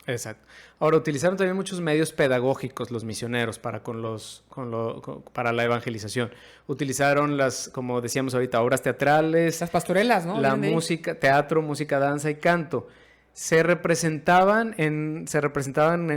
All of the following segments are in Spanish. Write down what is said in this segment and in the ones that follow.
Exacto. Ahora, utilizaron también muchos medios pedagógicos los misioneros para la evangelización. Utilizaron como decíamos ahorita, obras teatrales, Las pastorelas, ¿no? la Vienen de ahí. música, teatro, música, danza y canto. Se representaban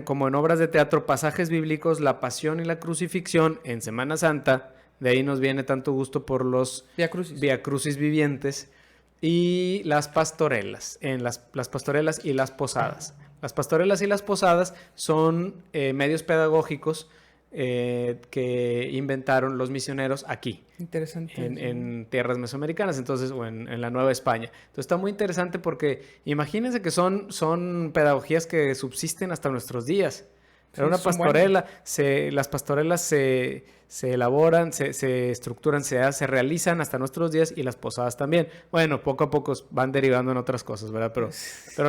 como en obras de teatro pasajes bíblicos, la pasión y la crucifixión en Semana Santa. De ahí nos viene tanto gusto por los Vía Crucis. Vía Crucis vivientes y las pastorelas, en las pastorelas y las posadas. Las pastorelas y las posadas son medios pedagógicos que inventaron los misioneros aquí, Interesante. en tierras mesoamericanas, entonces, o en la Nueva España. Entonces está muy interesante porque imagínense que son pedagogías que subsisten hasta nuestros días. Era una pastorela, las pastorelas se elaboran, se estructuran, se realizan hasta nuestros días, y las posadas también. Bueno, poco a poco van derivando en otras cosas, ¿verdad? Pero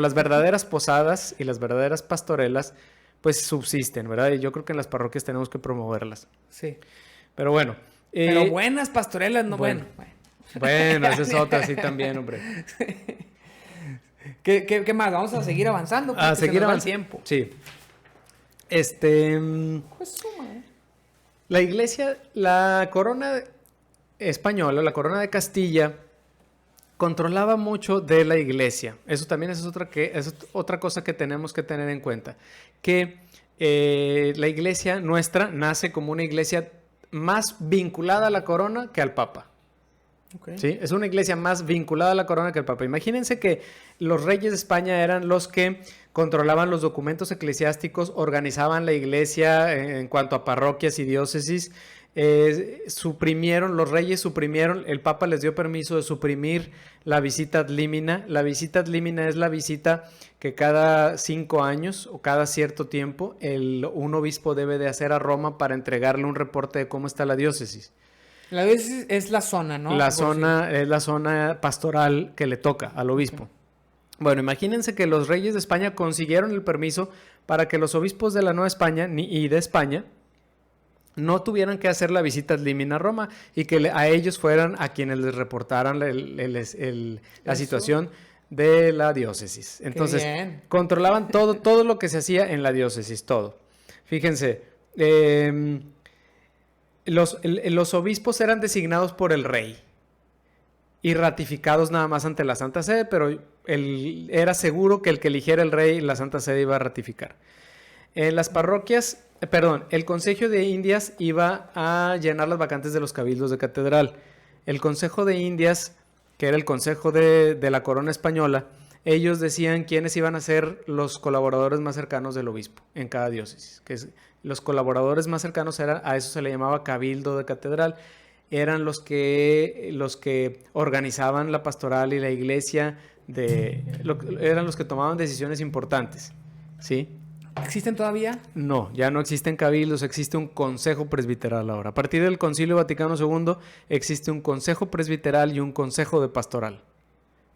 las verdaderas posadas y las verdaderas pastorelas pues subsisten, ¿verdad? Y yo creo que en las parroquias tenemos que promoverlas. Sí. Pero bueno. Pero buenas pastorelas, no bueno. Bueno, esa es otra, sí, también, hombre. ¿Qué más? Vamos a seguir avanzando. A seguir avanzando. Tiempo. Sí. La iglesia, la corona española, la corona de Castilla, controlaba mucho de la iglesia. Eso también es otra cosa que tenemos que tener en cuenta. Que la iglesia nuestra nace como una iglesia más vinculada a la corona que al papa. Okay. ¿Sí? Es una iglesia más vinculada a la corona que al papa. Imagínense que los reyes de España eran los que controlaban los documentos eclesiásticos, organizaban la iglesia en cuanto a parroquias y diócesis. Los reyes suprimieron, el papa les dio permiso de suprimir la visita ad limina. La visita ad limina es la visita que cada 5 años o cada cierto tiempo un obispo debe de hacer a Roma para entregarle un reporte de cómo está la diócesis. La diócesis es la zona, ¿no? Es la zona pastoral que le toca al obispo. Okay. Bueno, imagínense que los reyes de España consiguieron el permiso para que los obispos de la Nueva España y de España no tuvieran que hacer la visita ad limina a Roma, y que a ellos fueran a quienes les reportaran la situación de la diócesis. Entonces, controlaban todo lo que se hacía en la diócesis, todo. Fíjense, los obispos eran designados por el rey y ratificados nada más ante la Santa Sede, pero era seguro que el que eligiera el rey, la Santa Sede iba a ratificar. En las parroquias, el Consejo de Indias iba a llenar las vacantes de los cabildos de catedral. El Consejo de Indias, que era el consejo de la corona española, ellos decían quiénes iban a ser los colaboradores más cercanos del obispo en cada diócesis. Los colaboradores más cercanos a eso se le llamaba cabildo de catedral. Eran los que organizaban la pastoral y la iglesia, eran los que tomaban decisiones importantes, ¿sí? ¿Existen todavía? No, ya no existen cabildos, existe un consejo presbiteral ahora. A partir del Concilio Vaticano II existe un consejo presbiteral y un consejo de pastoral.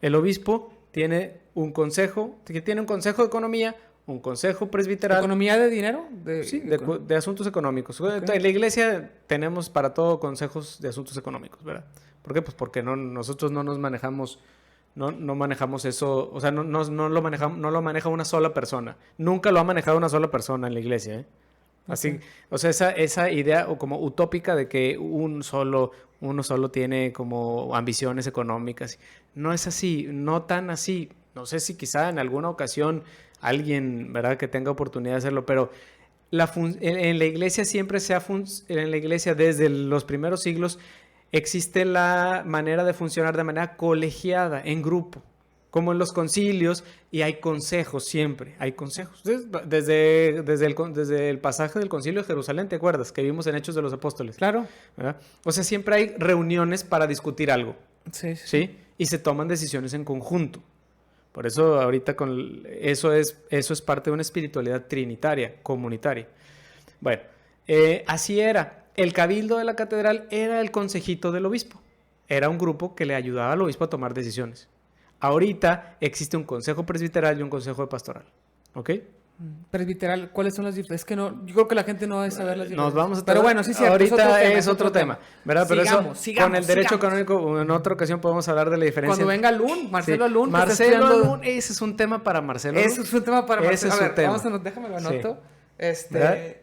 El obispo tiene un consejo de economía, un consejo presbiteral. ¿Economía de dinero? Sí, de asuntos económicos. Okay. En la iglesia tenemos para todo consejos de asuntos económicos, ¿verdad? ¿Por qué? Pues porque nosotros no nos manejamos, no manejamos eso, o sea, no lo maneja una sola persona. Nunca lo ha manejado una sola persona en la iglesia, ¿eh? Así, okay. O sea, esa idea o como utópica de que uno solo tiene como ambiciones económicas. No es así, no tan así. No sé si quizá en alguna ocasión alguien, ¿verdad?, que tenga oportunidad de hacerlo, pero en la iglesia siempre en la iglesia desde los primeros siglos existe la manera de funcionar de manera colegiada, en grupo, como en los concilios, y hay consejos siempre, hay consejos. Desde el pasaje del concilio de Jerusalén, ¿te acuerdas? Que vimos en Hechos de los Apóstoles. Claro. ¿Verdad? O sea, siempre hay reuniones para discutir algo. Sí. Y se toman decisiones en conjunto. Por eso ahorita eso es parte de una espiritualidad trinitaria, comunitaria. Bueno, así era. El cabildo de la catedral era el consejito del obispo. Era un grupo que le ayudaba al obispo a tomar decisiones. Ahorita existe un consejo presbiteral y un consejo de pastoral. ¿Ok? Presbiteral, ¿cuáles son las diferencias? Es que no, yo creo que la gente no debe saber las diferencias. Nos vamos a Pero bueno, sí, cierto. Ahorita es otro tema, ¿verdad? Pero sigamos, con el derecho canónico, en otra ocasión podemos hablar de la diferencia. Cuando venga Lun, Marcelo Alun. Marcelo Alun, ese es un tema para Marcelo. Ese es un tema para Marcelo. Ese es su tema. Vamos a déjame lo anoto.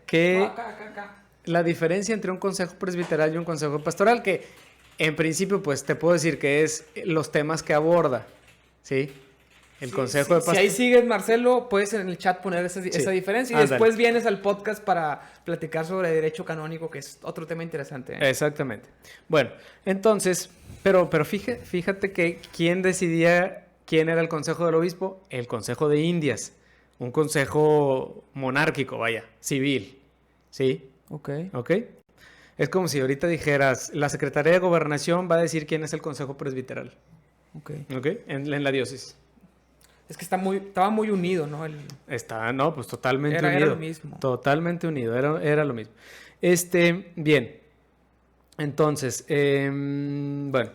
Que acá. La diferencia entre un consejo presbiteral y un consejo pastoral, que en principio, pues te puedo decir que es los temas que aborda, ¿sí? El consejo de pastoral. Si ahí sigues, Marcelo, puedes en el chat poner esa diferencia. Y después vienes al podcast para platicar sobre derecho canónico, que es otro tema interesante. Exactamente. Bueno, entonces, pero fíjate que ¿quién decidía quién era el consejo del obispo? El consejo de Indias. Un consejo monárquico, vaya, civil. ¿Sí? Ok. Es como si ahorita dijeras, la Secretaría de Gobernación va a decir quién es el consejo presbiteral. Ok. En la diócesis. Es que estaba muy unido, ¿no? Pues totalmente unido. Era lo mismo. Totalmente unido, era lo mismo. Bien. Entonces, bueno,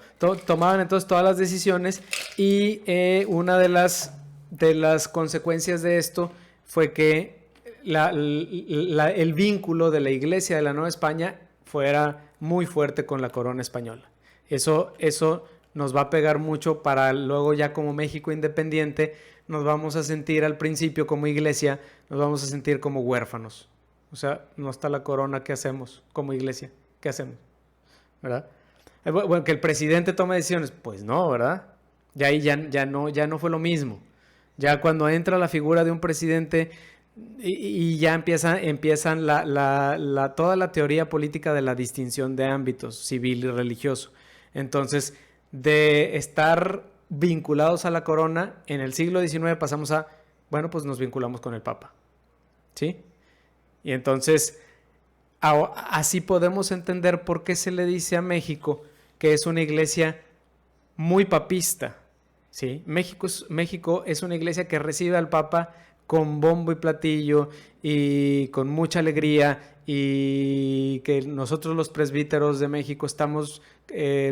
tomaban entonces todas las decisiones y una de las consecuencias de esto fue que el vínculo de la Iglesia de la Nueva España fuera muy fuerte con la corona española. Eso nos va a pegar mucho para luego ya como México independiente nos vamos a sentir al principio como iglesia, nos vamos a sentir como huérfanos. O sea, no está la corona, ¿qué hacemos como iglesia? ¿Qué hacemos? ¿Verdad? Bueno, que el presidente tome decisiones, pues no, ¿verdad? Ya ahí ya no fue lo mismo. Ya cuando entra la figura de un presidente y ya empiezan toda la teoría política de la distinción de ámbitos civil y religioso. Entonces, de estar vinculados a la corona, en el siglo XIX pasamos a, bueno, pues nos vinculamos con el Papa. ¿Sí? Y entonces, así podemos entender por qué se le dice a México que es una iglesia muy papista. ¿Sí? México es una iglesia que recibe al Papa con bombo y platillo y con mucha alegría, y que nosotros los presbíteros de México estamos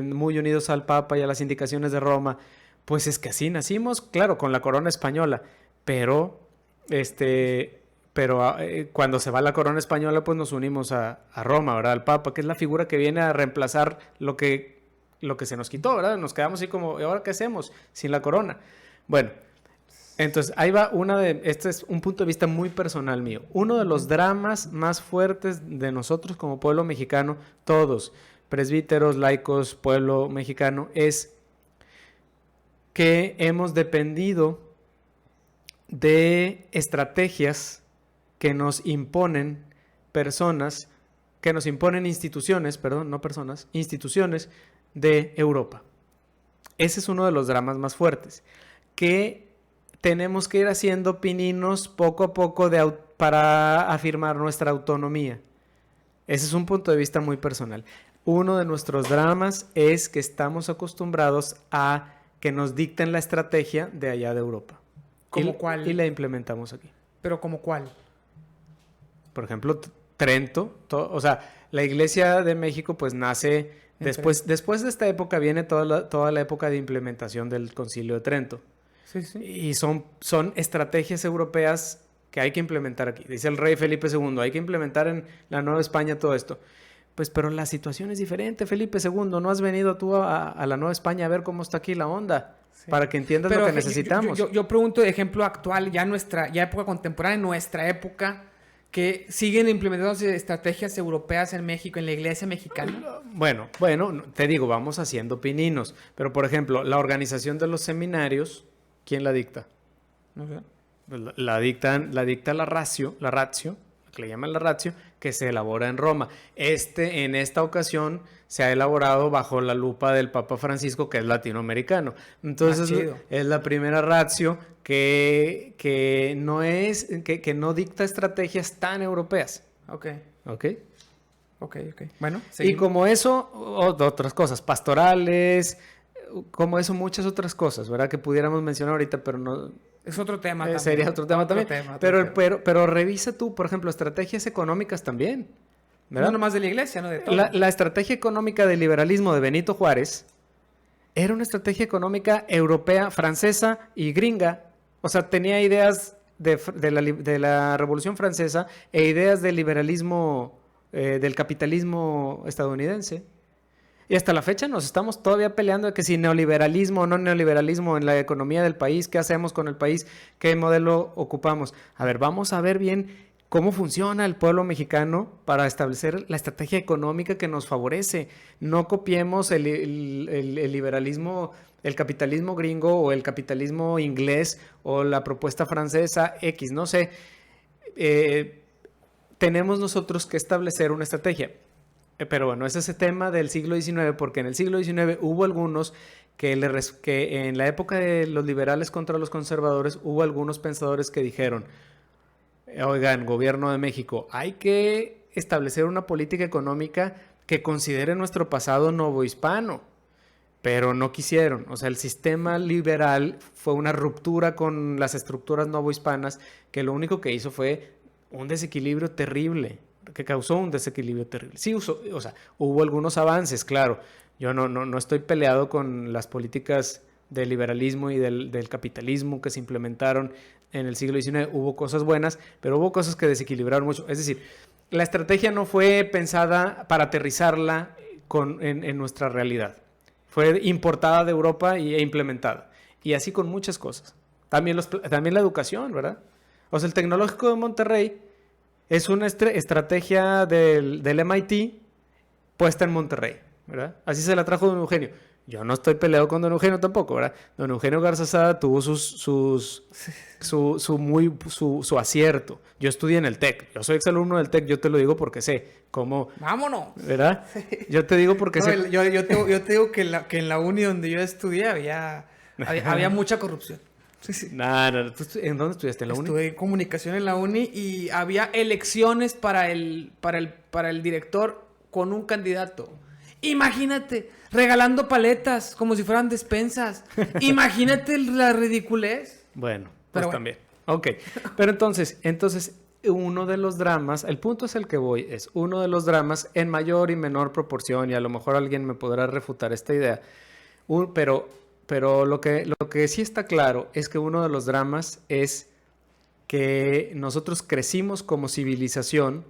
muy unidos al Papa y a las indicaciones de Roma. Pues es que así nacimos, claro, con la corona española, pero cuando se va la corona española, pues nos unimos a Roma, ¿verdad? Al Papa, que es la figura que viene a reemplazar lo que se nos quitó, ¿verdad? Nos quedamos así como, ¿y ahora qué hacemos sin la corona? Bueno, entonces ahí va este es un punto de vista muy personal mío. Uno de los dramas más fuertes de nosotros como pueblo mexicano, todos, presbíteros, laicos, pueblo mexicano, es que hemos dependido de estrategias que nos imponen instituciones, perdón, no personas, instituciones de Europa. Ese es uno de los dramas más fuertes, que tenemos que ir haciendo pininos poco a poco para afirmar nuestra autonomía. Ese es un punto de vista muy personal. Uno de nuestros dramas es que estamos acostumbrados a que nos dicten la estrategia de allá de Europa. ¿Cómo cuál? Y la implementamos aquí. ¿Pero como cuál? Por ejemplo, Trento, o sea, la Iglesia de México pues nace después de esta época, viene toda la época de implementación del Concilio de Trento. Sí, sí. Y son estrategias europeas que hay que implementar aquí. Dice el rey Felipe II, hay que implementar en la Nueva España todo esto. Pues, pero la situación es diferente, Felipe II. No has venido tú a la Nueva España a ver cómo está aquí la onda, para que entiendas lo que necesitamos. Yo pregunto de ejemplo actual, ya época contemporánea, nuestra época, que siguen implementándose estrategias europeas en México, en la iglesia mexicana. Bueno, te digo, vamos haciendo pininos. Pero, por ejemplo, la organización de los seminarios, ¿quién la dicta? No sé. La dicta la ratio, que le llaman la ratio, que se elabora en Roma. En esta ocasión se ha elaborado bajo la lupa del Papa Francisco, que es latinoamericano. Entonces es la primera ratio que no dicta estrategias tan europeas. Ok. Bueno, seguimos. Y como eso, otras cosas, pastorales, como eso, muchas otras cosas, ¿verdad? Que pudiéramos mencionar ahorita, pero no... Es otro tema también. Sería otro tema también. Pero revisa tú, por ejemplo, estrategias económicas también, ¿verdad? No nomás de la iglesia, ¿no? De todo. La estrategia económica del liberalismo de Benito Juárez era una estrategia económica europea, francesa y gringa. O sea, tenía ideas de la Revolución Francesa e ideas del liberalismo, del capitalismo estadounidense. Y hasta la fecha nos estamos todavía peleando de que si neoliberalismo o no neoliberalismo en la economía del país, qué hacemos con el país, qué modelo ocupamos. A ver, vamos a ver bien cómo funciona el pueblo mexicano para establecer la estrategia económica que nos favorece. No copiemos el liberalismo, el capitalismo gringo o el capitalismo inglés o la propuesta francesa X, no sé. Tenemos nosotros que establecer una estrategia. Pero bueno, es ese tema del siglo XIX, porque en el siglo XIX hubo algunos que en la época de los liberales contra los conservadores, hubo algunos pensadores que dijeron, oigan, gobierno de México, hay que establecer una política económica que considere nuestro pasado novohispano, pero no quisieron. O sea, el sistema liberal fue una ruptura con las estructuras novohispanas que lo único que hizo fue un desequilibrio terrible, que causó un desequilibrio terrible. Sí, o sea, hubo algunos avances, claro. Yo no estoy peleado con las políticas del liberalismo y del capitalismo que se implementaron en el siglo XIX. Hubo cosas buenas, pero hubo cosas que desequilibraron mucho. Es decir, la estrategia no fue pensada para aterrizarla en nuestra realidad. Fue importada de Europa e implementada. Y así con muchas cosas. También la educación, ¿verdad? O sea, el Tecnológico de Monterrey es una estrategia del MIT puesta en Monterrey, ¿verdad? Así se la trajo don Eugenio. Yo no estoy peleado con don Eugenio tampoco, ¿verdad? Don Eugenio Garza Sada tuvo su acierto. Yo estudié en el TEC. Yo soy exalumno del TEC, yo te lo digo porque sé cómo... ¡Vámonos! ¿Verdad? Yo te digo porque sé... Yo te digo que en la uni donde yo estudié había mucha corrupción. Sí. No. ¿En dónde estudiaste? ¿En la uni? Estudié comunicación en la uni y había elecciones para el director con un candidato. Imagínate, regalando paletas como si fueran despensas. Imagínate la ridiculez. Bueno, pues también. Ok, pero entonces, uno de los dramas, el punto es el que voy, es uno de los dramas en mayor y menor proporción, y a lo mejor alguien me podrá refutar esta idea, pero lo que sí está claro es que uno de los dramas es que nosotros crecimos como civilización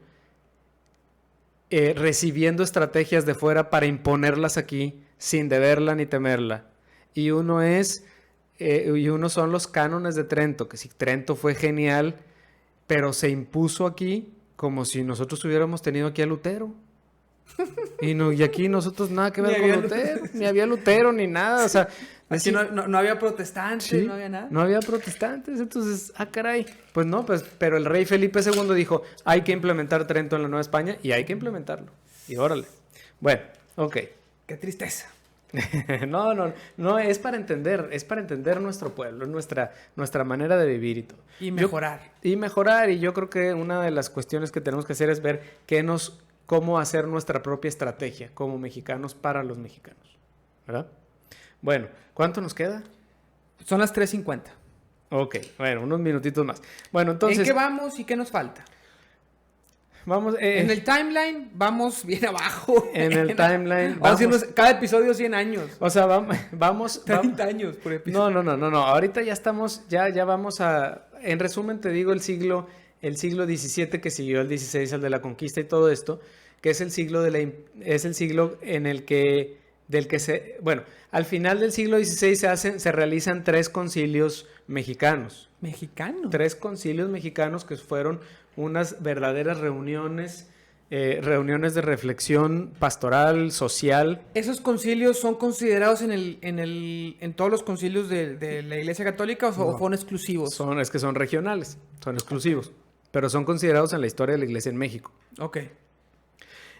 recibiendo estrategias de fuera para imponerlas aquí sin deberla ni temerla. Y uno son los cánones de Trento, que si Trento fue genial, pero se impuso aquí como si nosotros hubiéramos tenido aquí a Lutero. Y aquí nosotros nada que ver con Lutero, ni había Lutero ni nada, o sea, aquí no había protestantes, sí, no había nada. No había protestantes, entonces, caray. Pues no, pero el rey Felipe II dijo, hay que implementar Trento en la Nueva España y hay que implementarlo. Y órale. Bueno, ok. Qué tristeza. No, es para entender nuestro pueblo, nuestra manera de vivir y todo. Y mejorar. Y yo creo que una de las cuestiones que tenemos que hacer es ver cómo hacer nuestra propia estrategia como mexicanos para los mexicanos, ¿verdad? Bueno, ¿cuánto nos queda? Son las 3:50. Ok, bueno, unos minutitos más. Bueno, entonces... ¿En qué vamos y qué nos falta? Vamos... en el timeline vamos bien abajo. En el timeline... Vamos cada episodio 100 años. O sea, vamos 30 años por episodio. No. Ahorita ya estamos... Ya vamos a... En resumen, te digo el siglo XVII que siguió el XVI, el de la conquista y todo esto, que es el siglo en el que... Bueno, al final del siglo XVI se realizan 3 concilios mexicanos. ¿Mexicanos? 3 concilios mexicanos que fueron unas verdaderas reuniones de reflexión pastoral, social. ¿Esos concilios son considerados en todos los concilios de la Iglesia Católica o son exclusivos? Es que son regionales, son exclusivos, pero son considerados en la historia de la Iglesia en México. Ok.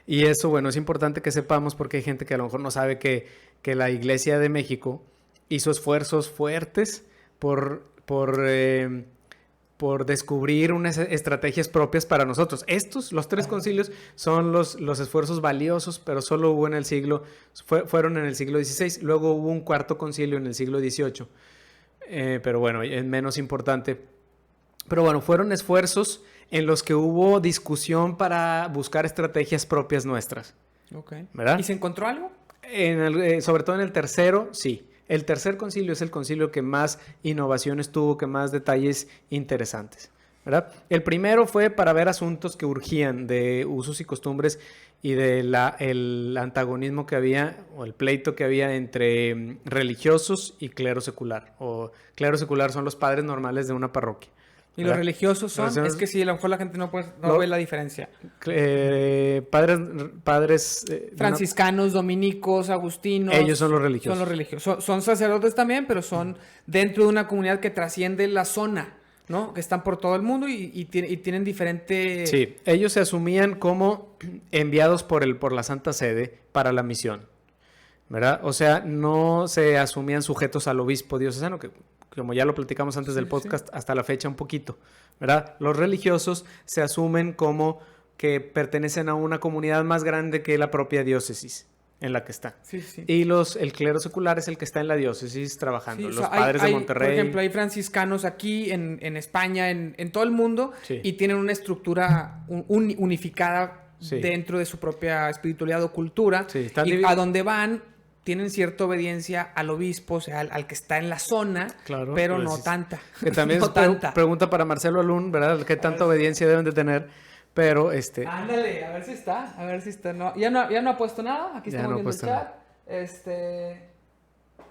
Y eso, bueno, es importante que sepamos porque hay gente que a lo mejor no sabe que la Iglesia de México hizo esfuerzos fuertes por descubrir unas estrategias propias para nosotros. Los 3 concilios son los esfuerzos valiosos, pero solo hubo fueron en el siglo XVI. Luego hubo un 4º concilio en el siglo XVIII. Pero bueno, es menos importante. Pero bueno, fueron esfuerzos en los que hubo discusión para buscar estrategias propias nuestras. Ok. ¿Verdad? ¿Y se encontró algo? Sobre todo en el tercero, sí. El tercer concilio es el concilio que más innovaciones tuvo, que más detalles interesantes, ¿verdad? El primero fue para ver asuntos que urgían de usos y costumbres y el antagonismo que había, o el pleito que había entre religiosos y clero secular. O clero secular son los padres normales de una parroquia. Y ¿verdad? los religiosos son, Entonces, es que sí, a lo mejor la gente no ve la diferencia. Padres Franciscanos, dominicos, agustinos. ellos son los religiosos. Son los religiosos. Son sacerdotes también, pero son dentro de una comunidad que trasciende la zona, ¿no? Que están por todo el mundo y tienen diferente... Sí, ellos se asumían como enviados por la Santa Sede para la misión, ¿verdad? O sea, no se asumían sujetos al obispo diocesano, que como ya lo platicamos antes del podcast, hasta la fecha un poquito, ¿verdad? Los religiosos se asumen como que pertenecen a una comunidad más grande que la propia diócesis en la que están. Sí, sí. Y el clero secular es el que está en la diócesis trabajando. Sí, o los sea, padres de Monterrey. Por ejemplo, hay franciscanos aquí en España, en todo el mundo, Sí. y tienen una estructura unificada Sí. dentro de su propia espiritualidad o cultura. Sí, están y a donde van, tienen cierta obediencia al obispo, o sea, al que está en la zona, Claro, pero pues, no tanta. Que también no es tanta. pregunta para Marcelo Alún, ¿verdad? ¿Qué tanta obediencia deben de tener? Pero Ándale, a ver si está. No, ya no ha puesto nada. Aquí Ya estamos no ha viendo el puesto chat.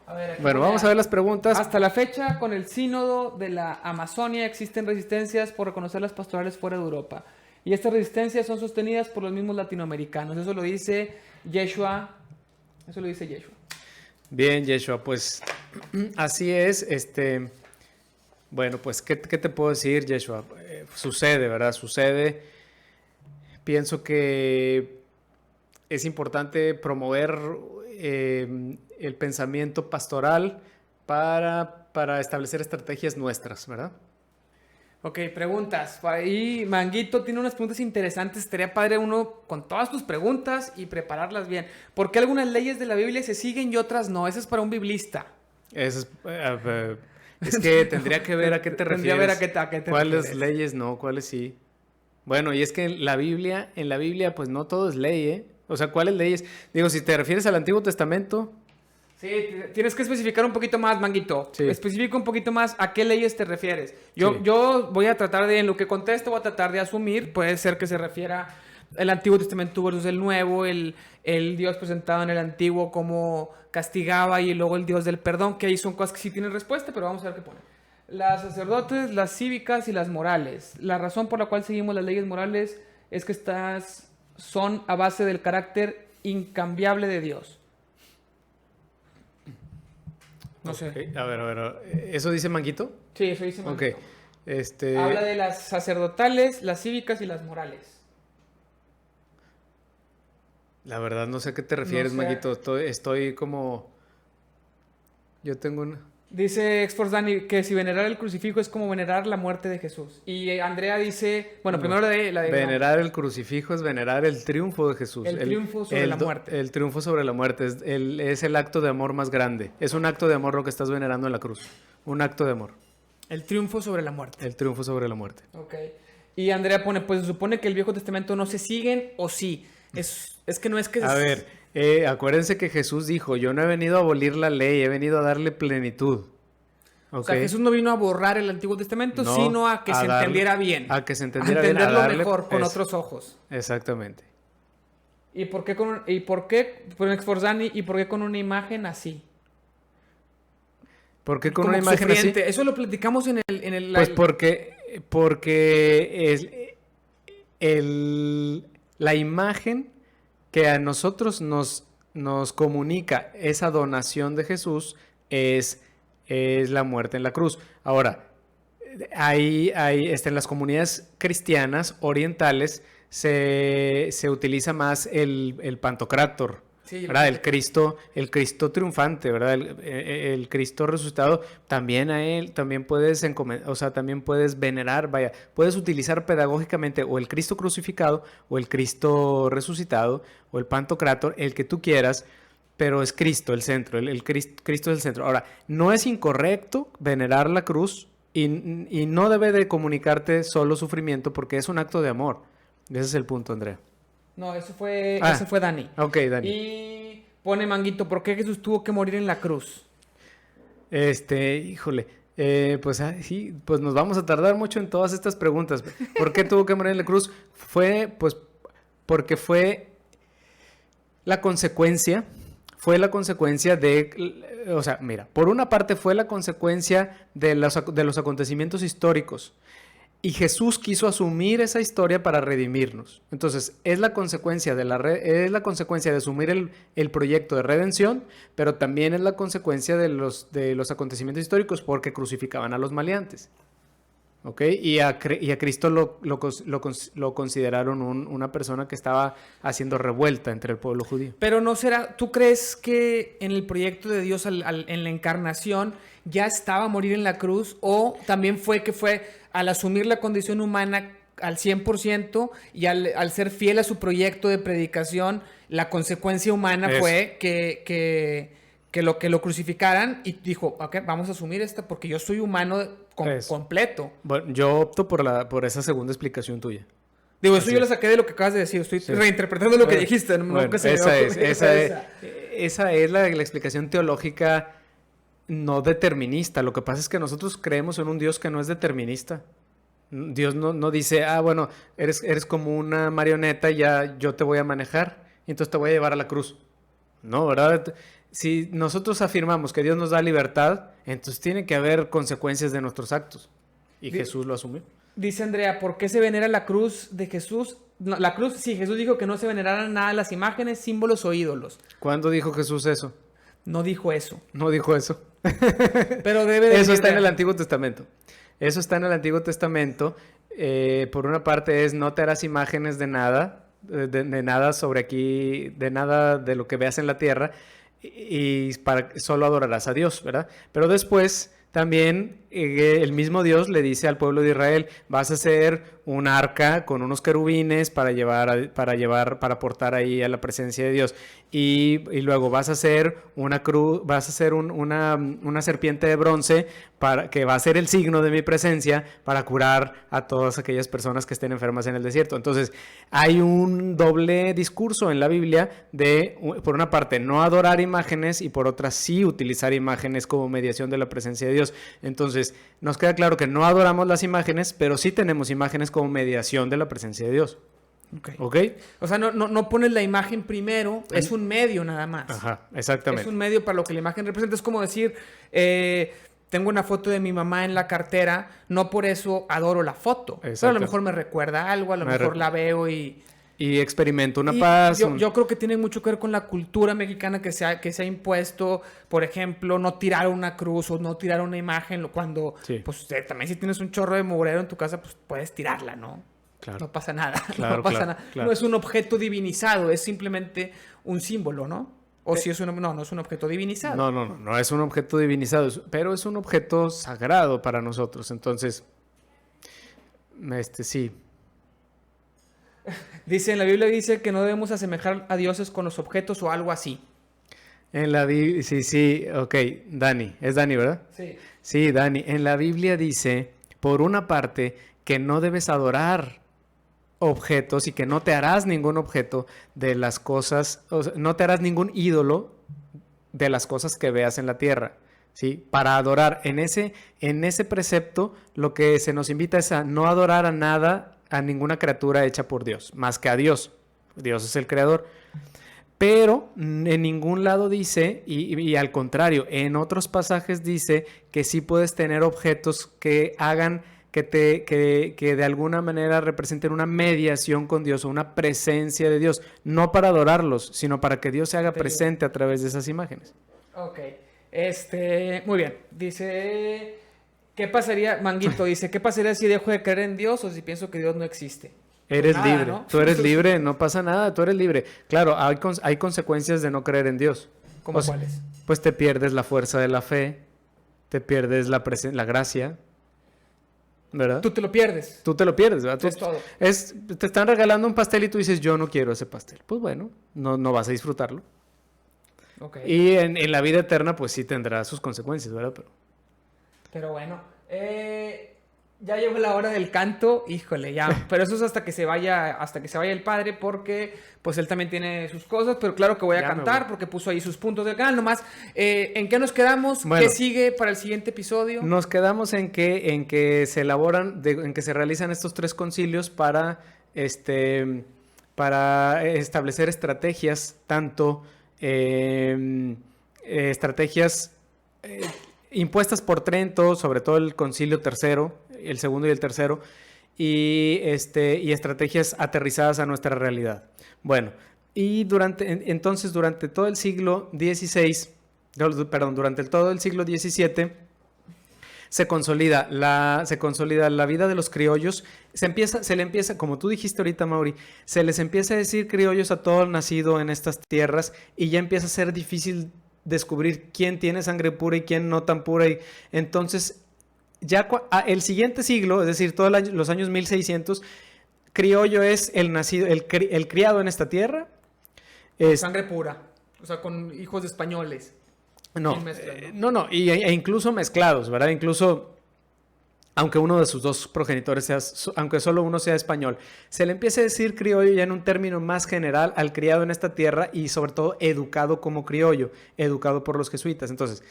A ver, aquí bueno, pone, vamos a ver las preguntas. Hasta la fecha, con el sínodo de la Amazonia existen resistencias por reconocer las pastorales fuera de Europa. Y estas resistencias son sostenidas por los mismos latinoamericanos. Eso lo dice Yeshua. Bien, Yeshua, pues así es. Bueno, pues, ¿qué te puedo decir, Yeshua? Sucede, ¿verdad? Sucede. Pienso que es importante promover el pensamiento pastoral para establecer estrategias nuestras, ¿verdad? Ok, preguntas. Por ahí Manguito tiene unas preguntas interesantes. Estaría padre uno con todas tus preguntas y prepararlas bien. ¿Por qué algunas leyes de la Biblia se siguen y otras no? Eso es para un biblista. Es que tendría que ver a qué te refieres. Tendría que ver a qué te ¿Cuáles refieres? leyes no? ¿Cuáles sí? Bueno, y es que en la Biblia, pues no todo es ley, ¿eh? O sea, ¿cuáles leyes? Digo, si te refieres al Antiguo Testamento... Sí, tienes que especificar un poquito más, Manguito. Sí. Especifica un poquito más a qué leyes te refieres. Sí. Yo voy a tratar en lo que contesto, voy a tratar de asumir. Puede ser que se refiera el Antiguo Testamento versus el Nuevo, el Dios presentado en el Antiguo como castigaba y luego el Dios del perdón, que ahí son cosas que sí tienen respuesta, pero vamos a ver qué pone. Las sacerdotes, las cívicas y las morales. La razón por la cual seguimos las leyes morales es que estas son a base del carácter incambiable de Dios. No sé. Ok, a ver. ¿Eso dice Manguito? Sí, eso dice Manguito. Ok. Habla de las sacerdotales, las cívicas y las morales. La verdad no sé a qué te refieres, No sé. Manguito. Estoy como... Yo tengo una... Dice Exforce Dani que si venerar el crucifijo es como venerar la muerte de Jesús. Y Andrea dice, bueno, No. primero la de Venerar el crucifijo es venerar el triunfo de Jesús. El triunfo sobre la muerte. El triunfo sobre la muerte es el acto de amor más grande. Es un acto de amor lo que estás venerando en la cruz. Un acto de amor. el triunfo sobre la muerte. El triunfo sobre la muerte. Ok. Y Andrea pone, pues se supone que el Viejo Testamento no se siguen o sí. Es que no es que... A ver, acuérdense que Jesús dijo, yo no he venido a abolir la ley, he venido a darle plenitud. O sea, Jesús no vino a borrar el Antiguo Testamento, No, sino a que se darle- entendiera bien. A que se entendiera bien. entenderlo darle- mejor, con eso. otros ojos. Exactamente. ¿Y por qué con Exforzani y por qué con una imagen así? ¿Por qué con Como una imagen así? sufriente. Eso lo platicamos en el Pues porque es la imagen que a nosotros nos comunica esa donación de Jesús es la muerte en la cruz. Ahora, en las comunidades cristianas orientales se utiliza más el Pantocrátor, Sí, ¿verdad? El Cristo triunfante, ¿verdad? El Cristo resucitado, también a él, también puedes también puedes venerar, puedes utilizar pedagógicamente o el Cristo crucificado, o el Cristo resucitado, o el Pantocrátor, el que tú quieras, pero es Cristo el centro, Cristo es el centro. Ahora, no es incorrecto venerar la cruz y no debe de comunicarte solo sufrimiento porque es un acto de amor. Ese es el punto, Andrea. No, eso fue Dani. Ok, Dani. Y pone Manguito, ¿por qué Jesús tuvo que morir en la cruz? Híjole. Pues sí, pues nos vamos a tardar mucho en todas estas preguntas. ¿Por qué tuvo que morir en la cruz? Pues porque la consecuencia, fue la consecuencia o sea, mira, por una parte fue la consecuencia de los acontecimientos históricos. Y Jesús quiso asumir esa historia para redimirnos. Entonces, es la consecuencia de asumir el proyecto de redención, pero también es la consecuencia de los acontecimientos históricos porque crucificaban a los maleantes. ¿Ok? Y a Cristo lo consideraron una persona que estaba haciendo revuelta entre el pueblo judío. Pero no será, ¿tú crees que en el proyecto de Dios, en la encarnación, ya estaba a morir en la cruz? ¿O también fue al asumir la condición humana al 100% y al ser fiel a su proyecto de predicación, la consecuencia humana fue que lo crucificaran y dijo, ok, vamos a asumir esta porque yo soy humano completo? Bueno, yo opto por esa segunda explicación tuya. Digo, eso yo lo saqué de lo que acabas de decir. Estoy reinterpretando lo que dijiste. Esa es la explicación teológica no determinista. Lo que pasa es que nosotros creemos en un Dios que no es determinista. Dios no dice, bueno, eres como una marioneta y ya yo te voy a manejar y entonces te voy a llevar a la cruz. No, ¿verdad? Si nosotros afirmamos que Dios nos da libertad, entonces tiene que haber consecuencias de nuestros actos. Y Jesús lo asumió. Dice Andrea, ¿por qué se venera la cruz de Jesús? No, la cruz, sí, Jesús dijo que no se veneraran nada las imágenes, símbolos o ídolos. ¿Cuándo dijo Jesús eso? No dijo eso. No dijo eso. Pero debe de... Eso está en el Antiguo Testamento. Eso está en el Antiguo Testamento. Por una parte es, no te harás imágenes de nada, de nada sobre aquí, de nada de lo que veas en la tierra, y solo adorarás a Dios, ¿verdad? Pero después también el mismo Dios le dice al pueblo de Israel, vas a hacer un arca con unos querubines para portar ahí a la presencia de Dios. Y luego vas a hacer una cruz, vas a hacer una serpiente de bronce que va a ser el signo de mi presencia para curar a todas aquellas personas que estén enfermas en el desierto. Entonces, hay un doble discurso en la Biblia de, por una parte, no adorar imágenes y por otra, sí utilizar imágenes como mediación de la presencia de Dios. Entonces, nos queda claro que no adoramos las imágenes, pero sí tenemos imágenes como mediación de la presencia de Dios. ¿Ok? O sea, no pones la imagen primero, es un medio nada más. Ajá, exactamente. Es un medio para lo que la imagen representa. Es como decir, tengo una foto de mi mamá en la cartera, no por eso adoro la foto. Pero a lo mejor me recuerda algo, a lo mejor la veo y experimento una paz. Yo creo que tiene mucho que ver con la cultura mexicana que se ha impuesto. Por ejemplo, no tirar una cruz o no tirar una imagen. Cuando, pues también si tienes un chorro de mugrero en tu casa, pues puedes tirarla, ¿no? Claro. No pasa nada. Claro, no pasa nada. Claro. No es un objeto divinizado, es simplemente un símbolo, ¿no? O si es no es un objeto divinizado. No es un objeto divinizado, pero es un objeto sagrado para nosotros. Entonces, sí. Dice, en la Biblia dice que no debemos asemejar a dioses con los objetos o algo así. En la Biblia, sí, ok, Dani, es Dani, ¿verdad? Sí. Sí, Dani, en la Biblia dice, por una parte, que no debes adorar objetos y que no te harás ningún objeto de las cosas, o sea, no te harás ningún ídolo de las cosas que veas en la tierra, ¿sí? Para adorar. En ese precepto, lo que se nos invita es a no adorar a nada, a ninguna criatura hecha por Dios, más que a Dios. Dios es el creador. Pero en ningún lado dice, y al contrario, en otros pasajes dice que sí puedes tener objetos que hagan que de alguna manera representen una mediación con Dios o una presencia de Dios, no para adorarlos, sino para que Dios se haga presente a través de esas imágenes. Ok, muy bien. Dice, ¿qué pasaría, Manguito? Dice, ¿qué pasaría si dejo de creer en Dios o si pienso que Dios no existe? Eres libre, ¿no? Tú eres libre, no pasa nada, tú eres libre. Claro, hay consecuencias de no creer en Dios. ¿Cómo cuáles? Pues te pierdes la fuerza de la fe, te pierdes la gracia, ¿verdad? Tú te lo pierdes. Tú te lo pierdes, ¿verdad? Es todo. Te están regalando un pastel y tú dices, yo no quiero ese pastel. Pues bueno, no vas a disfrutarlo. Okay. Y en la vida eterna, pues sí tendrá sus consecuencias, ¿verdad? Pero bueno, Ya llegó la hora del canto, híjole, ya. Pero eso es hasta que se vaya el padre, porque pues él también tiene sus cosas, pero claro que voy a Ya me cantar voy. porque puso ahí sus puntos del canal. Nomás, ¿en qué nos quedamos? Bueno. ¿Qué sigue para el siguiente episodio? Nos quedamos en que se elaboran, en que se realizan estos 3 concilios para establecer estrategias, tanto estrategias impuestas por Trento, sobre todo el concilio tercero, el segundo y el tercero, y estrategias aterrizadas a nuestra realidad. Bueno, y entonces durante todo el siglo XVI, durante todo el siglo XVII, se consolida la vida de los criollos, se le empieza, como tú dijiste ahorita, Mauri, se les empieza a decir criollos a todo nacido en estas tierras y ya empieza a ser difícil descubrir quién tiene sangre pura y quién no tan pura. Y entonces, ya el siguiente siglo, es decir, todos los años 1600, criollo es el nacido, el criado en esta tierra. Sangre pura, o sea, con hijos de españoles. No, e incluso mezclados, ¿verdad? Incluso, aunque uno de sus 2 progenitores aunque solo uno sea español, se le empieza a decir criollo ya en un término más general al criado en esta tierra y sobre todo educado como criollo, educado por los jesuitas. Entonces,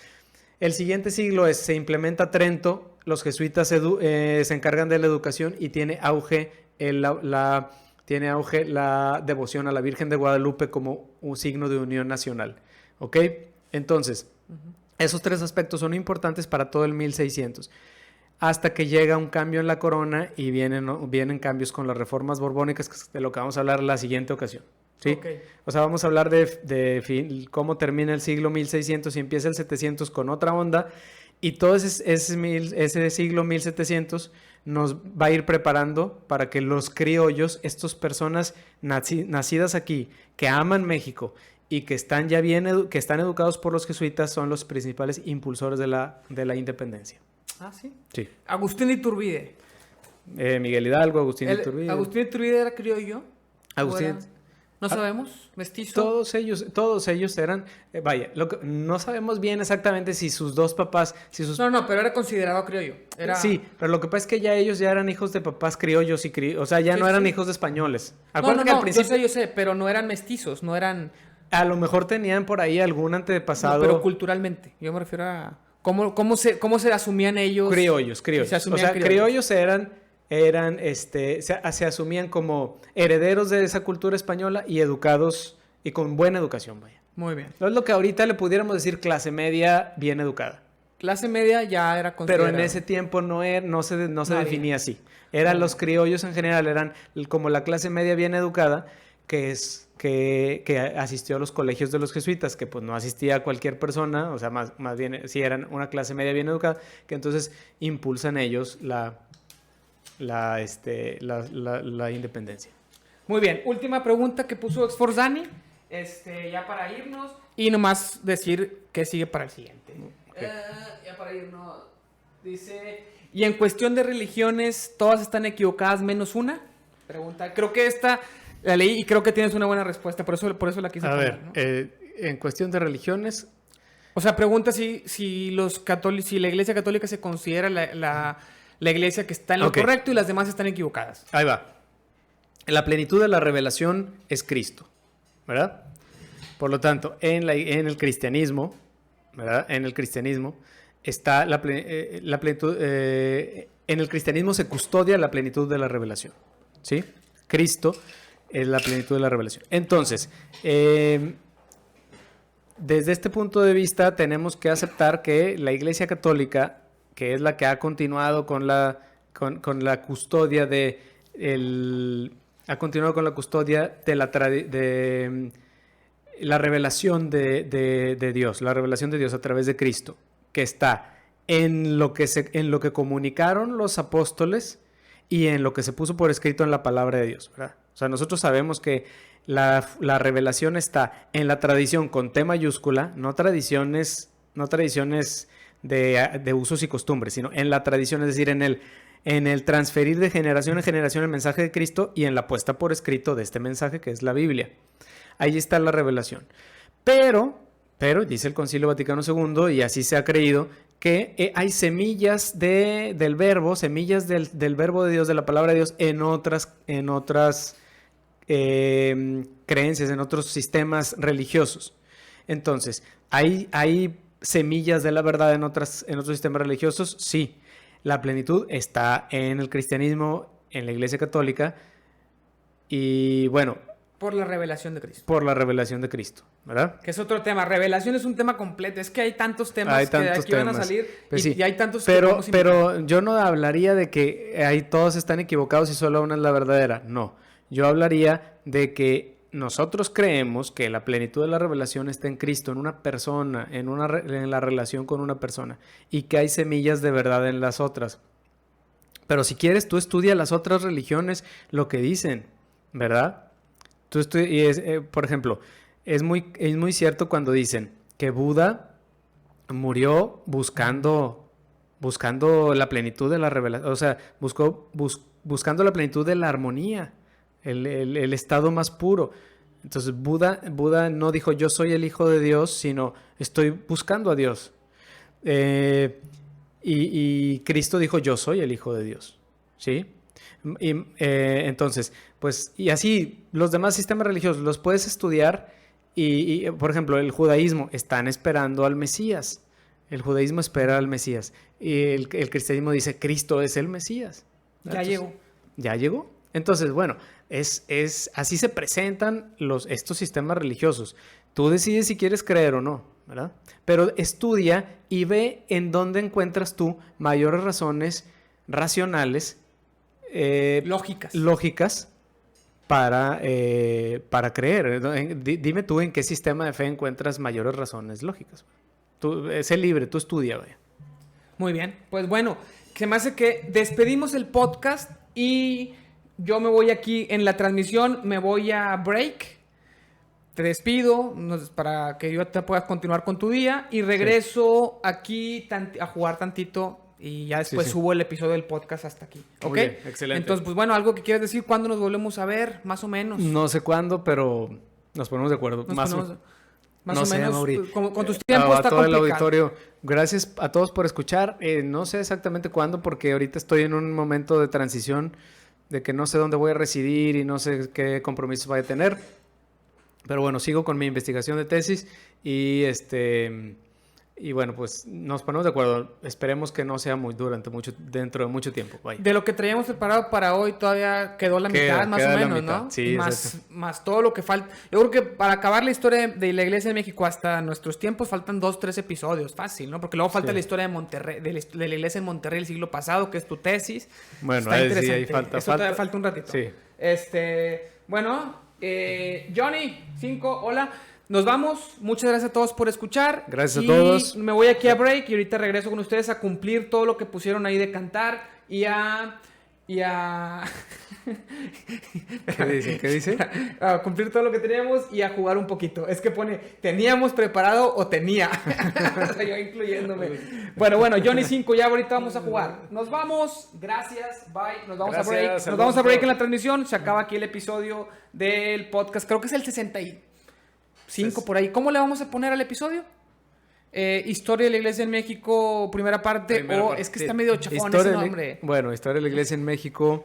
el siguiente siglo se implementa Trento, los jesuitas se encargan de la educación y tiene auge la devoción a la Virgen de Guadalupe como un signo de unión nacional, ¿ok? Entonces, esos 3 aspectos son importantes para todo el 1600, hasta que llega un cambio en la corona y vienen cambios con las reformas borbónicas, que es de lo que vamos a hablar la siguiente ocasión, ¿sí? Okay. O sea, vamos a hablar de cómo termina el siglo 1600 y empieza el 700 con otra onda, y todo ese siglo 1700 nos va a ir preparando para que los criollos, estas personas nacidas aquí, que aman México y que están que están educados por los jesuitas, son los principales impulsores de la independencia. Ah, ¿sí? Sí. Agustín Iturbide. Miguel Hidalgo, Agustín Iturbide. ¿Agustín Iturbide era criollo? Agustín. ¿No sabemos? ¿Mestizo? Todos ellos eran, no sabemos bien exactamente si sus 2 papás, No, pero era considerado criollo. Sí, pero lo que pasa es que ellos ya eran hijos de papás criollos o sea, ya no eran hijos de españoles. Acuérdate que al principio... yo sé, pero no eran mestizos, no eran... A lo mejor tenían por ahí algún antepasado. No, pero culturalmente, yo me refiero a cómo se asumían ellos. Criollos. Criollos se asumían como herederos de esa cultura española y educados y con buena educación, vaya. Muy bien. No es lo que ahorita le pudiéramos decir clase media bien educada. Clase media ya era considerado. Pero en ese tiempo no se definía así. Los criollos en general, eran como la clase media bien educada, que asistió a los colegios de los jesuitas, que pues no asistía a cualquier persona, o sea, más bien sí eran una clase media bien educada, que entonces impulsan ellos la independencia. Muy bien, última pregunta que puso Exforzani, ya para irnos, y nomás decir qué sigue para el siguiente. Okay. Ya para irnos, dice, y en cuestión de religiones, ¿todas están equivocadas menos una? Pregunta, creo que esta la leí y creo que tienes una buena respuesta, por eso la quise poner. A ver, ¿no? En cuestión de religiones... O sea, pregunta si la Iglesia Católica se considera la iglesia que está en lo correcto y las demás están equivocadas. Ahí va. La plenitud de la revelación es Cristo, ¿verdad? Por lo tanto, en el cristianismo, ¿verdad? En el cristianismo está la plenitud. En el cristianismo se custodia la plenitud de la revelación, ¿sí? Cristo es la plenitud de la revelación. Entonces, desde este punto de vista, tenemos que aceptar que la Iglesia Católica, que es la que ha continuado con la custodia de la revelación de Dios, la revelación de Dios a través de Cristo, que está en lo que comunicaron los apóstoles y en lo que se puso por escrito en la palabra de Dios, ¿verdad? O sea, nosotros sabemos que la revelación está en la tradición con T mayúscula, no tradiciones de usos y costumbres, sino en la tradición, es decir, en el transferir de generación en generación el mensaje de Cristo y en la puesta por escrito de este mensaje que es la Biblia. Ahí está la revelación. Pero Pero dice el Concilio Vaticano II, y así se ha creído, que hay semillas del verbo, semillas del verbo de Dios, de la palabra de Dios, en otras creencias, en otros sistemas religiosos. Entonces, ¿hay semillas de la verdad en otros sistemas religiosos? Sí. La plenitud está en el cristianismo, en la Iglesia Católica, y bueno... Por la revelación de Cristo. Por la revelación de Cristo, ¿verdad? Que es otro tema. Revelación es un tema completo. Es que hay tantos temas que de aquí van a salir. Pues sí, y hay tantos pero yo no hablaría de que ahí todos están equivocados y solo una es la verdadera. No. Yo hablaría de que nosotros creemos que la plenitud de la revelación está en Cristo, en una persona, en la relación con una persona, y que hay semillas de verdad en las otras. Pero si quieres, tú estudia las otras religiones, lo que dicen, ¿verdad? Por ejemplo, es muy cierto cuando dicen que Buda murió buscando la plenitud de la revelación, o sea, buscando la plenitud de la armonía, el estado más puro. Entonces Buda no dijo yo soy el hijo de Dios, sino estoy buscando a Dios. Y Cristo dijo yo soy el hijo de Dios, ¿sí? Entonces, pues, y así los demás sistemas religiosos los puedes estudiar y, por ejemplo, el judaísmo están esperando al Mesías. El judaísmo espera al Mesías. Y el cristianismo dice Cristo es el Mesías. Ya llegó. ¿Ya llegó? Entonces, bueno, así se presentan estos sistemas religiosos. Tú decides si quieres creer o no, ¿verdad? Pero estudia y ve en dónde encuentras tú mayores razones racionales lógicas para creer. Dime tú en qué sistema de fe encuentras mayores razones lógicas. Sé libre, tú estudia. Vaya. Muy bien, pues bueno, se me hace que despedimos el podcast y yo me voy aquí en la transmisión, me voy a break. Te despido para que yo te puedas continuar con tu día y regreso aquí a jugar tantito. Y ya después subo el episodio del podcast hasta aquí. ¿Ok? Muy bien, excelente. Entonces, pues bueno, algo que quieras decir, ¿cuándo nos volvemos a ver? Más o menos. No sé cuándo, pero nos ponemos de acuerdo. Más o menos. Con tus tiempos está todo complicado. El auditorio. Gracias a todos por escuchar. No sé exactamente cuándo, porque ahorita estoy en un momento de transición de que no sé dónde voy a residir y no sé qué compromisos voy a tener. Pero bueno, sigo con mi investigación de tesis y bueno, pues nos ponemos de acuerdo. Esperemos que no sea dentro de mucho tiempo. Vaya. De lo que traíamos preparado para hoy todavía quedó la mitad, más o menos, ¿no? Sí, más todo lo que falta. Yo creo que para acabar la historia de la Iglesia de México hasta nuestros tiempos faltan 2-3 episodios, fácil, ¿no? Porque luego falta la historia de Monterrey, de la Iglesia en Monterrey del siglo pasado, que es tu tesis. Bueno, está interesante. Sí, ahí falta. Todavía falta un ratito. Sí. Bueno, Johnny 5, hola. Nos vamos. Muchas gracias a todos por escuchar. Gracias a todos. Me voy aquí a break y ahorita regreso con ustedes a cumplir todo lo que pusieron ahí de cantar y a... ¿Qué dice? A cumplir todo lo que teníamos y a jugar un poquito. Es que pone, teníamos preparado o tenía. O sea, yo incluyéndome. Bueno, Johnny 5, ya ahorita vamos a jugar. Nos vamos. Gracias. Bye. Nos vamos a break. Nos vamos a break en la transmisión. Se acaba aquí el episodio del podcast. Creo que es el 65 por ahí. ¿Cómo le vamos a poner al episodio? Historia de la Iglesia en México, primera parte. Es que está medio chafón ese nombre. Bueno, Historia de la Iglesia en México,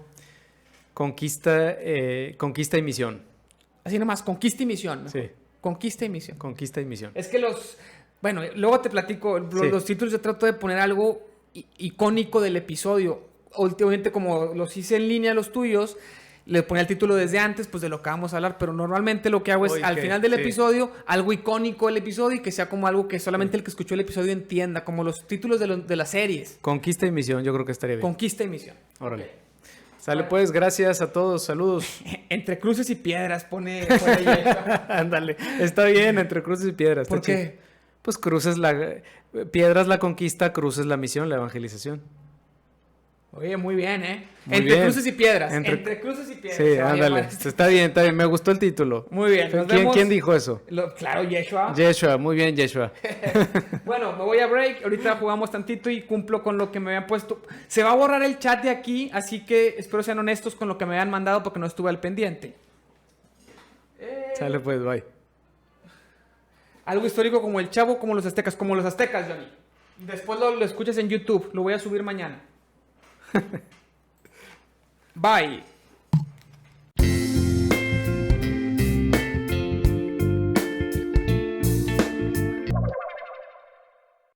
conquista y misión. Así nomás, conquista y misión, ¿no? Sí. Conquista y misión. Conquista y misión. Es que bueno, luego te platico, los títulos yo trato de poner algo icónico del episodio. Últimamente, como los hice en línea los tuyos, le ponía el título desde antes, pues de lo que vamos a hablar, pero normalmente lo que hago es al final del episodio, algo icónico del episodio y que sea como algo que solamente el que escuchó el episodio entienda, como los títulos de las series. Conquista y misión, yo creo que estaría bien. Conquista y misión. Órale. Okay. Sale pues, gracias a todos, saludos. Entre cruces y piedras, pone Ándale, está bien, entre cruces y piedras. ¿Por qué? Pues piedras la conquista, cruces la misión, la evangelización. Oye, muy bien, Muy entre bien. Cruces y piedras. Entre cruces y piedras. Sí, ándale. Está bien. Me gustó el título. Muy bien. ¿Quién dijo eso? Claro, Yeshua. Yeshua, muy bien, Yeshua. Bueno, me voy a break. Ahorita jugamos tantito y cumplo con lo que me habían puesto. Se va a borrar el chat de aquí, así que espero sean honestos con lo que me habían mandado porque no estuve al pendiente. Sale pues, bye. Algo histórico como el Chavo, como los aztecas, Johnny. Después lo escuchas en YouTube, lo voy a subir mañana. Bye.